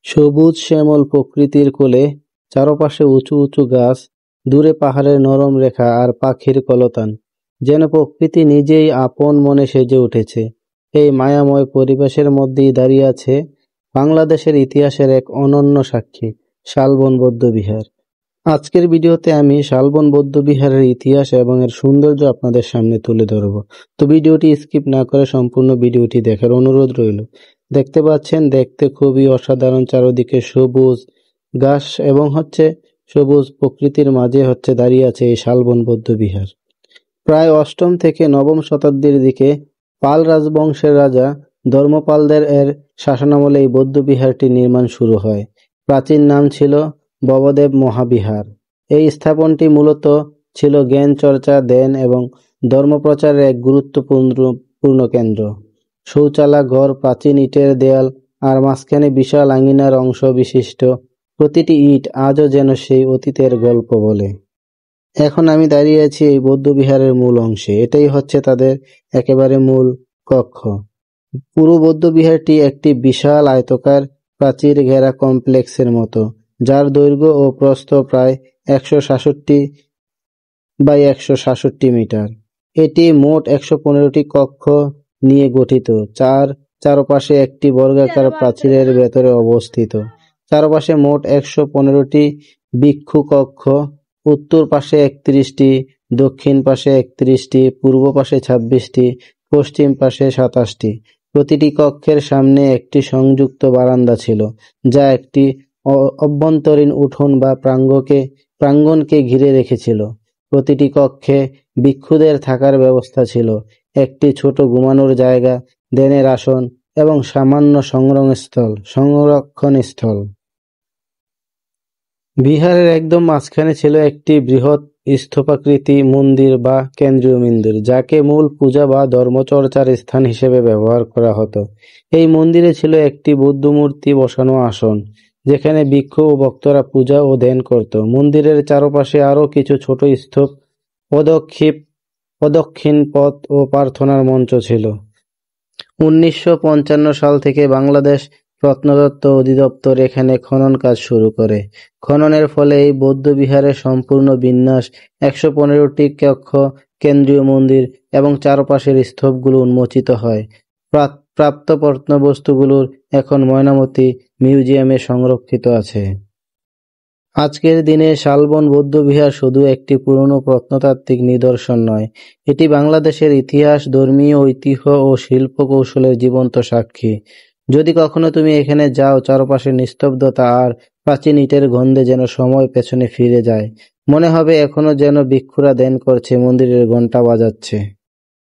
সবুজ শ্যামল প্রকৃতির কোলে, চারপাশে উঁচু উঁচু গাছ, দূরে পাহাড়ের নরম রেখা আর পাখির কলতান, যেন প্রকৃতি নিজেই আপন মনে সেজে উঠেছে। এই মায়াময় পরিবেশের মধ্যেই দাঁড়িয়ে আছে বাংলাদেশের ইতিহাসের এক অনন্য সাক্ষী, শালবন বৌদ্ধবিহার। আজকের ভিডিওতে আমি শালবন বৌদ্ধবিহারের ইতিহাস এবং এর সৌন্দর্য আপনাদের সামনে তুলে ধরব। তো ভিডিওটি স্কিপ না করে সম্পূর্ণ ভিডিওটি দেখার অনুরোধ রইল। দেখতে পাচ্ছেন, দেখতে খুবই অসাধারণ, চারদিকে সবুজ ঘাস এবং সবুজ প্রকৃতির মাঝে দাঁড়িয়ে আছে এই শালবন বৌদ্ধবিহার। প্রায় অষ্টম থেকে নবম শতাব্দীর দিকে পাল রাজবংশের রাজা ধর্মপালদের শাসনামলে এই বৌদ্ধবিহারটি নির্মাণ শুরু হয়। প্রাচীন নাম ছিল ভবদেব মহাবিহার। এই স্থাপনটি মূলত ছিল জ্ঞান চর্চা, ধ্যান এবং ধর্মপ্রচারের এক গুরুত্বপূর্ণ কেন্দ্র। শৌচালয় ঘর, প্রাচীন ইটের দেয়াল আর মাঝখানে বিশাল আঙিনার অংশ বিশিষ্ট প্রতিটি ইট আজও যেন সেই অতীতের গল্প বলে। এখন আমি দাঁড়িয়ে আছি এই বৌদ্ধবিহারের মূল অংশে। এটাই হচ্ছে তাদের একেবারে মূল কক্ষ। পুরো বৌদ্ধবিহারটি একটি বিশাল আয়তাকার প্রাচীর ঘেরা কমপ্লেক্সের মতো, যার দৈর্ঘ্য ও প্রস্থ প্রায় 167 মিটার। এটি মোট 115টি কক্ষ নিয়ে গঠিত, চারপাশে একটি বর্গাকার প্রাচীরের ভেতরে অবস্থিত। চারপাশে মোট 115টি ভিক্ষু কক্ষ, উত্তর পাশে 31টি, দক্ষিণ পাশে 31টি, পূর্ব পাশে 26টি, পশ্চিম পাশে 27টি। প্রতিটি কক্ষের সামনে একটি সংযুক্ত বারান্দা ছিল, যা একটি অভ্যন্তরীণ উঠোন বা প্রাঙ্গণকে ঘিরে রেখেছিল। প্রতিটি কক্ষে ভিক্ষুদের থাকার ব্যবস্থা ছিল, একটি ছোট ঘুমানোর জায়গা, ধ্যানের আসন এবং সামান্য সংরক্ষণ স্থল। বিহারের একদম মাঝখানে ছিল একটি বৃহৎ স্তূপাকৃতি মন্দির বা কেন্দ্রীয় মন্দির, যাকে মূল পূজা বা ধর্মচর্চার স্থান হিসেবে ব্যবহার করা হতো। এই মন্দিরে ছিল একটি বৌদ্ধমূর্তি বসানো আসন, যেখানে ভিক্ষু ও ভক্তরা পূজা ও ধ্যান করত। মন্দিরের চারপাশে আরও কিছু ছোট স্তূপ, প্রদক্ষিণ পথ ও প্রার্থনার মঞ্চ ছিল। 1955 সাল থেকে বাংলাদেশ প্রত্নতত্ত্ব অধিদপ্তর এখানে খনন কাজ শুরু করে। খননের ফলে এই বৌদ্ধবিহারের সম্পূর্ণ বিন্যাস, 115টি কক্ষ, কেন্দ্রীয় মন্দির এবং চারপাশের স্তূপগুলো উন্মোচিত হয়। প্রাপ্ত প্রত্নবস্তুগুলোর এখন ময়নামতি মিউজিয়ামে সংরক্ষিত আছে। আজকের দিনে শালবন বৌদ্ধবিহার শুধু একটি পুরনো প্রত্নতাত্ত্বিক নিদর্শন নয়, এটি বাংলাদেশের ইতিহাস, ধর্মীয় ঐতিহ্য ও শিল্প কৌশলের জীবন্ত সাক্ষী। যদি কখনো তুমি এখানে যাও, চারপাশে নিস্তব্ধতা আর প্রাচীন ইটের গন্ধে যেন সময় পেছনে ফিরে যায়। মনে হবে এখনো যেন ভিক্ষুরা ধ্যান করছে, মন্দিরের ঘণ্টা বাজাচ্ছে।